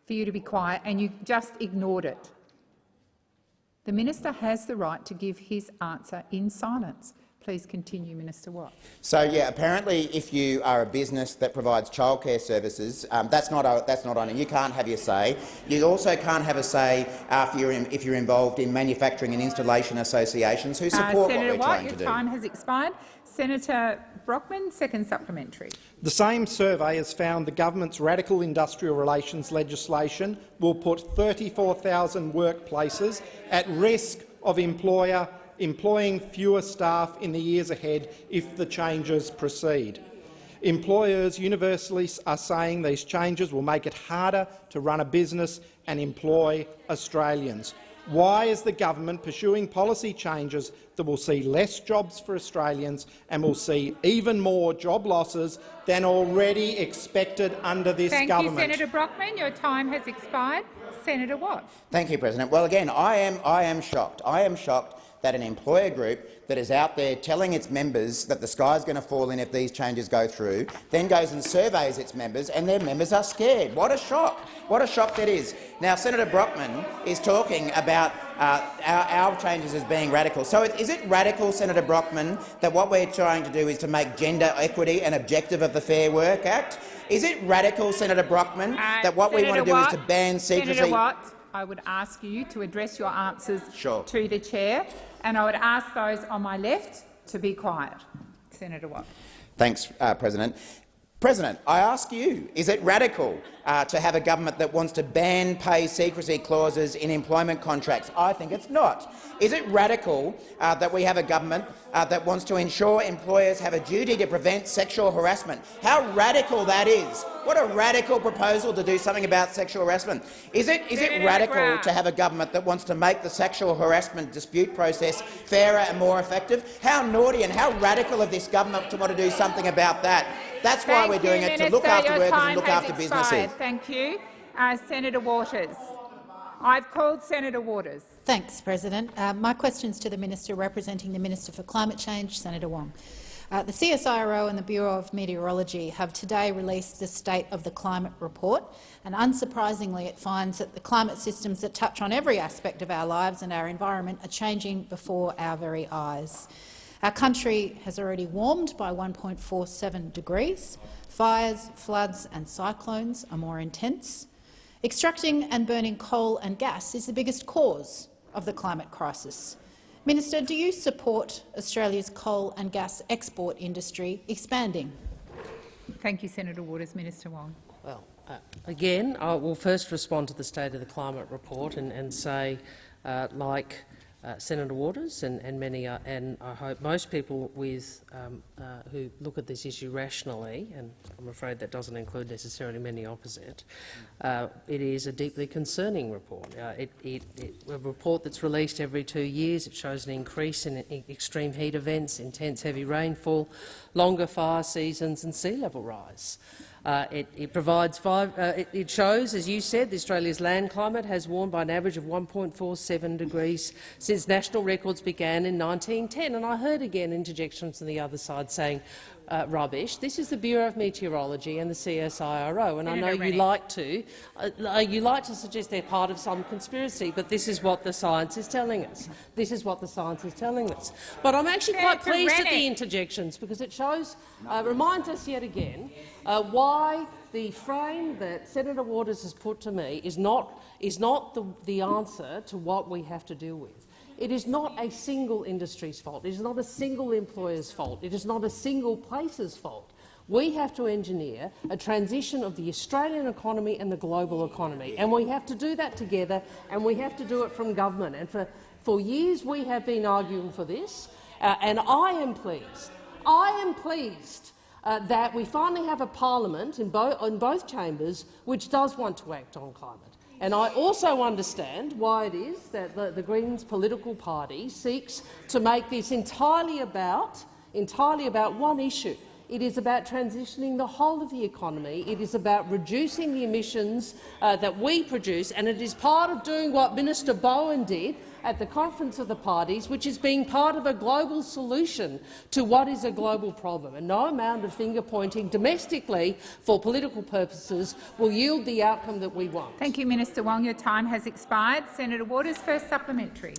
for you to be quiet and you just ignored it. The minister has the right to give his answer in silence. Please continue, Minister Watt. So, yeah, apparently if you are a business that provides childcare services, that's not on it. You can't have your say. You also can't have a say if you're involved in manufacturing and installation associations who support Senator what we're trying to do. Senator Watt, your time has expired. Senator Brockman, second supplementary. The same survey has found the government's radical industrial relations legislation will put 34,000 workplaces at risk of employing fewer staff in the years ahead if the changes proceed. Employers universally are saying these changes will make it harder to run a business and employ Australians. Why is the government pursuing policy changes that will see less jobs for Australians and will see even more job losses than already expected under this government? Thank you, Senator Brockman. Your time has expired. Senator Watt. Thank you, President. Well, again, I am shocked. I am shocked that an employer group that is out there telling its members that the sky's going to fall in if these changes go through, then goes and surveys its members and their members are scared. What a shock. What a shock that is. Now, Senator Brockman is talking about our changes as being radical. So is it radical, Senator Brockman, that what we're trying to do is to make gender equity an objective of the Fair Work Act? Is it radical, Senator Brockman, that what we want to do is to ban secrecy? Senator Watt, I would ask you to address your answers to the chair, and I would ask those on my left to be quiet. Senator Watt. Thanks, President. President, I ask you, is it radical to have a government that wants to ban pay secrecy clauses in employment contracts? I think it's not. Is it radical that we have a government that wants to ensure employers have a duty to prevent sexual harassment? How radical that is. What a radical proposal to do something about sexual harassment. Is it radical to have a government that wants to make the sexual harassment dispute process fairer and more effective? How naughty and how radical of this government to want to do something about that. That's why we're doing it, to look after workers and look after businesses. Thank you. Senator Waters. I've called Senator Waters. Thanks, President. My question is to the Minister representing the Minister for Climate Change, Senator Wong. The CSIRO and the Bureau of Meteorology have today released the State of the Climate report, and unsurprisingly it finds that the climate systems that touch on every aspect of our lives and our environment are changing before our very eyes. Our country has already warmed by 1.47 degrees. Fires, floods and cyclones are more intense. Extracting and burning coal and gas is the biggest cause of the climate crisis. Minister, do you support Australia's coal and gas export industry expanding? Thank you, Senator Waters. Minister Wong. Well, again, I will first respond to the State of the Climate report and say, like Senator Waters and many, and I hope most people with who look at this issue rationally, and I'm afraid that doesn't include necessarily many opposite. It is a deeply concerning report. A report that's released every 2 years. It shows an increase in extreme heat events, intense heavy rainfall, longer fire seasons, and sea level rise. It shows, as you said, Australia's land climate has warmed by an average of 1.47 degrees since national records began in 1910. And I heard again interjections on the other side saying rubbish. This is the Bureau of Meteorology and the CSIRO, and Senator I know you like to suggest they're part of some conspiracy, but this is what the science is telling us. This is what the science is telling us. But I'm actually quite pleased at the interjections because it shows, reminds us yet again why the frame that Senator Waters has put to me is not the answer to what we have to deal with. It is not a single industry's fault. It is not a single employer's fault. It is not a single place's fault. We have to engineer a transition of the Australian economy and the global economy, and we have to do that together, and we have to do it from government. And for years we have been arguing for this, and I am pleased that we finally have a parliament in both chambers which does want to act on climate. And I also understand why it is that the Greens political party seeks to make this entirely about one issue. It is about transitioning the whole of the economy. It is about reducing the emissions that we produce, and it is part of doing what Minister Bowen did at the Conference of the Parties, which is being part of a global solution to what is a global problem. And no amount of finger-pointing domestically for political purposes will yield the outcome that we want. Thank you, Minister Wong. Your time has expired. Senator Waters, first supplementary.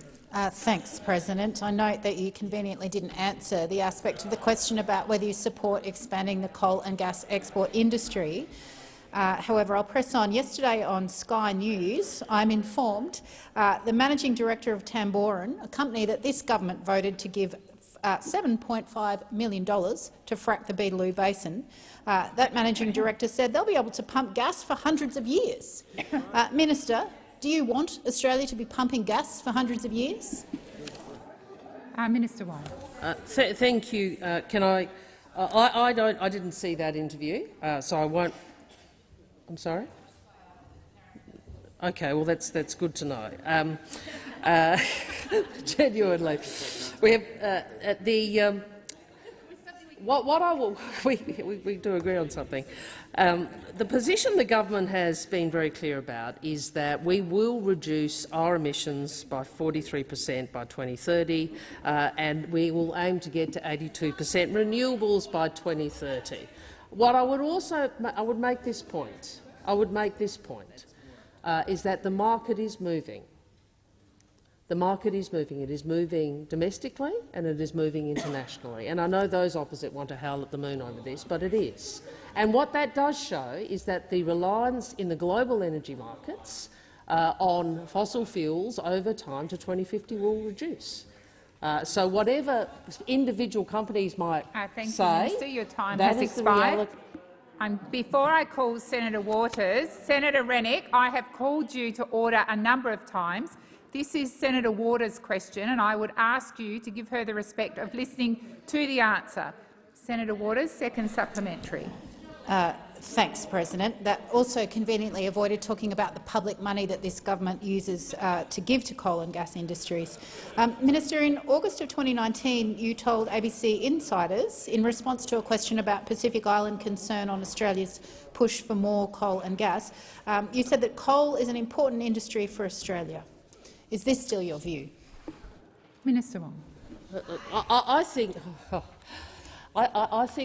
Thanks, President. I note that you conveniently didn't answer the aspect of the question about whether you support expanding the coal and gas export industry. However, I'll press on. Yesterday on Sky News, I'm informed the Managing Director of Tamboran, a company that this government voted to give $7.5 million to frack the Beetaloo Basin, that Managing Director said they'll be able to pump gas for hundreds of years. Minister, do you want Australia to be pumping gas for hundreds of years? Minister Wong. Thank you. Can I? I didn't see that interview, so I won't. I'm sorry. Okay, well that's good to know. Genuinely, we have what I will. We do agree on something. The position the government has been very clear about is that we will reduce our emissions by 43% by 2030, and we will aim to get to 82% renewables by 2030. What I would make this point is that the market is moving. The market is moving. It is moving domestically and it is moving internationally. And I know those opposite want to howl at the moon over this, but it is. And what that does show is that the reliance in the global energy markets on fossil fuels over time to 2050 will reduce. So whatever individual companies might say, Minister, your time that has is expired. Before I call Senator Waters, Senator Rennick, I have called you to order a number of times. This is Senator Waters' question, and I would ask you to give her the respect of listening to the answer. Senator Waters, second supplementary. Thanks, President. That also conveniently avoided talking about the public money that this government uses to give to coal and gas industries. Minister, in August of 2019, you told ABC Insiders, in response to a question about Pacific Island concern on Australia's push for more coal and gas, you said that coal is an important industry for Australia. Is this still your view? Minister Wong. I think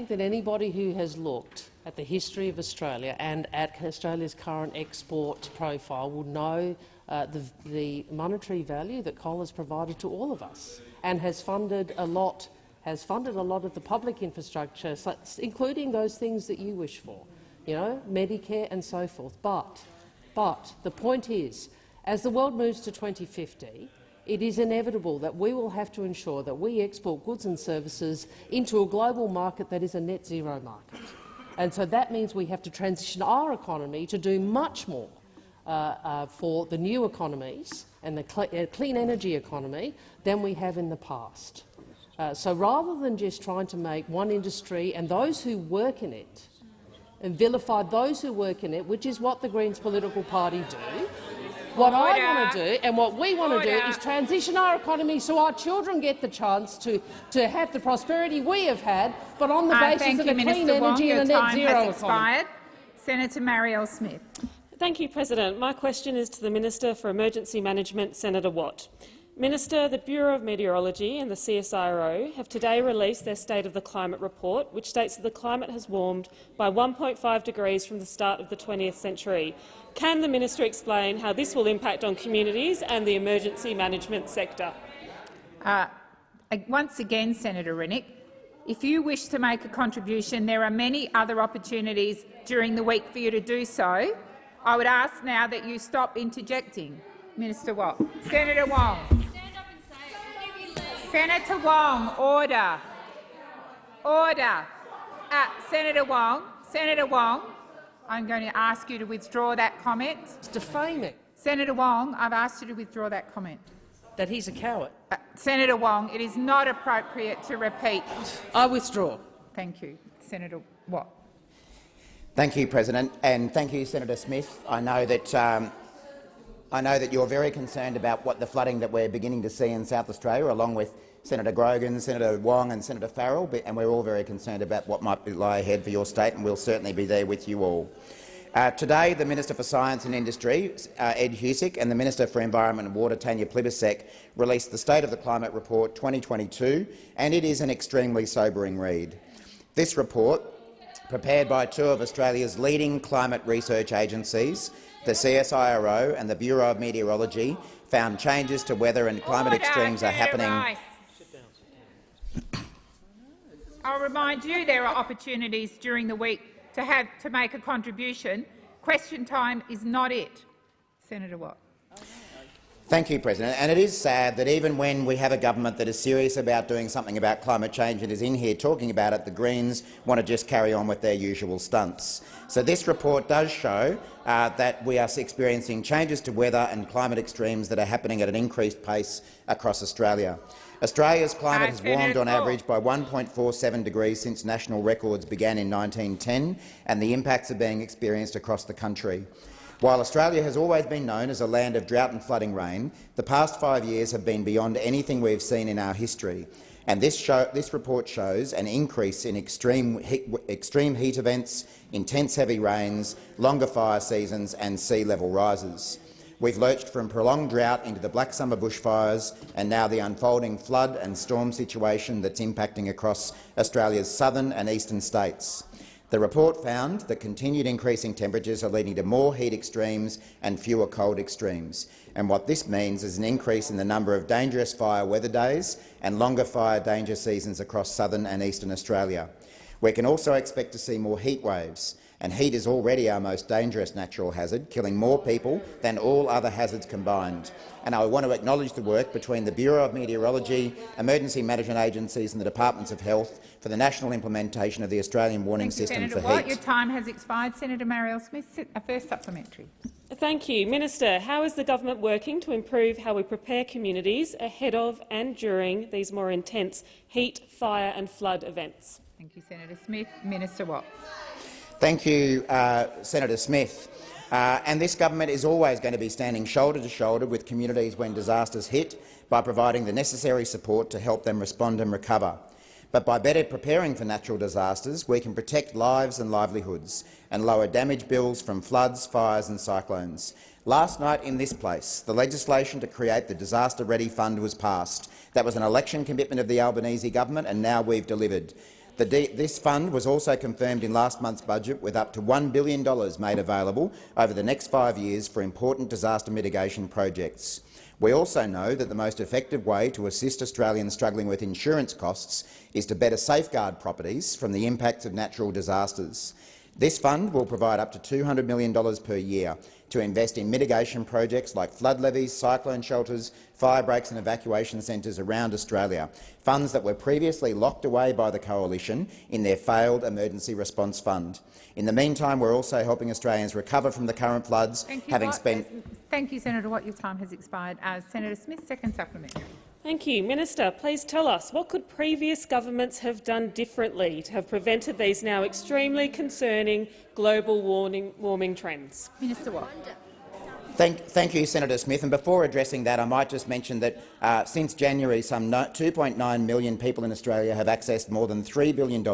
that anybody who has looked at the history of Australia and at Australia's current export profile will know the monetary value that coal has provided to all of us, and has funded a lot of the public infrastructure, including those things that you wish for, Medicare and so forth. But the point is, as the world moves to 2050, it is inevitable that we will have to ensure that we export goods and services into a global market that is a net zero market. And so that means we have to transition our economy to do much more for the new economies and the clean energy economy than we have in the past. So rather than just trying to make one industry and those who work in it and vilify those who work in it, which is what the Greens political party do, what I want to do and what we want to do is transition our economy so our children get the chance to have the prosperity we have had, but on the basis of a clean energy and a net zero economy. Senator Marielle Smith. Thank you, President. My question is to the Minister for Emergency Management, Senator Watt. Minister, the Bureau of Meteorology and the CSIRO have today released their State of the Climate report, which states that the climate has warmed by 1.5 degrees from the start of the 20th century. Can the minister explain how this will impact on communities and the emergency management sector? Once again, Senator Rennick, if you wish to make a contribution, there are many other opportunities during the week for you to do so. I would ask now that you stop interjecting. Minister Watt. Senator Wong. Senator Wong, order. Order. Senator Wong. Senator Wong, I'm going to ask you to withdraw that comment. It's defaming. Senator Wong, I've asked you to withdraw that comment. That he's a coward. Senator Wong, it is not appropriate to repeat. I withdraw. Thank you. Senator Watt. Thank you, President, and thank you, Senator Smith. I know that you're very concerned about what the flooding that we're beginning to see in South Australia, along with Senator Grogan, Senator Wong and Senator Farrell, and we're all very concerned about what might lie ahead for your state, and we'll certainly be there with you all. Today, the Minister for Science and Industry, Ed Husic, and the Minister for Environment and Water, Tanya Plibersek, released the State of the Climate Report 2022, and it is an extremely sobering read. This report, prepared by two of Australia's leading climate research agencies, the CSIRO and the Bureau of Meteorology, found changes to weather and climate extremes are happening. I'll remind you there are opportunities during the week to make a contribution. Question time is not it. Senator Watt. Thank you, President. And it is sad that even when we have a government that is serious about doing something about climate change and is in here talking about it, the Greens want to just carry on with their usual stunts. So this report does show that we are experiencing changes to weather and climate extremes that are happening at an increased pace across Australia. Australia's climate has warmed on average by 1.47 degrees since national records began in 1910, and the impacts are being experienced across the country. While Australia has always been known as a land of drought and flooding rain, the past 5 years have been beyond anything we've seen in our history, and this report shows an increase in extreme heat events, intense heavy rains, longer fire seasons and sea level rises. We've lurched from prolonged drought into the Black Summer bushfires and now the unfolding flood and storm situation that's impacting across Australia's southern and eastern states. The report found that continued increasing temperatures are leading to more heat extremes and fewer cold extremes, and what this means is an increase in the number of dangerous fire weather days and longer fire danger seasons across southern and eastern Australia. We can also expect to see more heat waves, and heat is already our most dangerous natural hazard, killing more people than all other hazards combined. And I want to acknowledge the work between the Bureau of Meteorology, emergency management agencies and the Departments of Health for the national implementation of the Australian Warning System for Watt. heat. Your time has expired. Senator Marielle Smith, a first supplementary. Thank you. Minister, how is the government working to improve how we prepare communities ahead of and during these more intense heat, fire and flood events? Thank you, Senator Smith. Minister Watt. Thank you, Senator Smith. And this government is always going to be standing shoulder to shoulder with communities when disasters hit by providing the necessary support to help them respond and recover. But by better preparing for natural disasters, we can protect lives and livelihoods and lower damage bills from floods, fires and cyclones. Last night in this place, the legislation to create the Disaster Ready Fund was passed. That was an election commitment of the Albanese government, and now we've delivered. This fund was also confirmed in last month's budget, with up to $1 billion made available over the next 5 years for important disaster mitigation projects. We also know that the most effective way to assist Australians struggling with insurance costs is to better safeguard properties from the impacts of natural disasters. This fund will provide up to $200 million per year to invest in mitigation projects like flood levies, cyclone shelters, fire breaks and evacuation centres around Australia, funds that were previously locked away by the Coalition in their failed Emergency Response Fund. In the meantime, we're also helping Australians recover from the current floods, Thank you, Senator Watt. Your time has expired. Senator Smith, second supplementary. Thank you. Minister, please tell us, what could previous governments have done differently to have prevented these now extremely concerning global warming trends? Minister Watt. Thank you, Senator Smith. And before addressing that, I might just mention that since January, some 2.9 million people in Australia have accessed more than $3 billion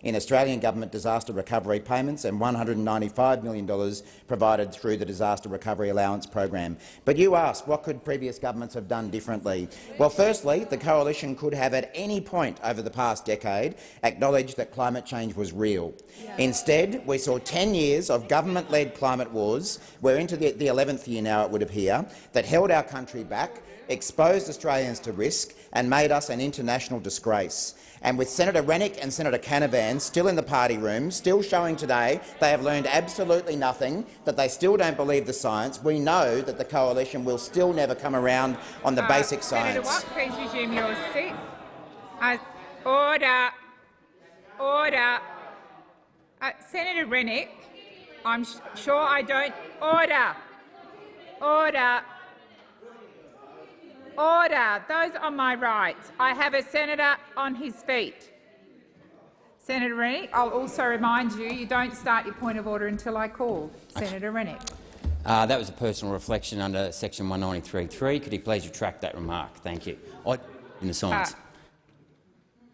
in Australian government disaster recovery payments and $195 million provided through the Disaster Recovery Allowance program. But you asked, what could previous governments have done differently? Well, firstly, the Coalition could have at any point over the past decade acknowledged that climate change was real. Instead, we saw 10 years of government-led climate wars. We're into the 11th year now, it would appear, that held our country back, exposed Australians to risk and made us an international disgrace. And with Senator Rennick and Senator Canavan still in the party room, still showing today they have learned absolutely nothing, that they still don't believe the science, we know that the Coalition will still never come around on the basic science. Senator Watt, please resume your seat. Order. Order. Senator Rennick, I'm sure I don't— Order. Order. Order. Those on my right. I have a senator on his feet. Senator Rennick, I'll also remind you, you don't start your point of order until I call. Senator Rennick. That was a personal reflection under section 193.3. Could he please retract that remark? Thank you. In the silence.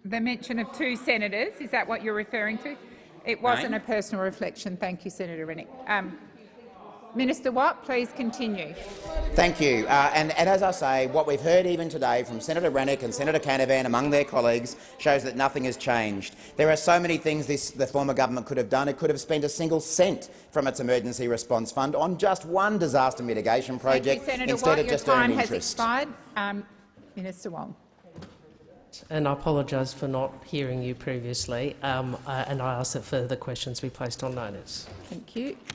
The mention of two senators, is that what you're referring to? It wasn't a personal reflection. Thank you, Senator Rennick. Minister Watt, please continue. Thank you. And as I say, what we've heard even today from Senator Rennick and Senator Canavan among their colleagues shows that nothing has changed. There are so many things the former government could have done. It could have spent a single cent from its Emergency Response Fund on just one disaster mitigation project instead of just earning interest. Your time has expired. Minister Wong. And I apologise for not hearing you previously, and I ask that further questions be placed on notice. Thank you.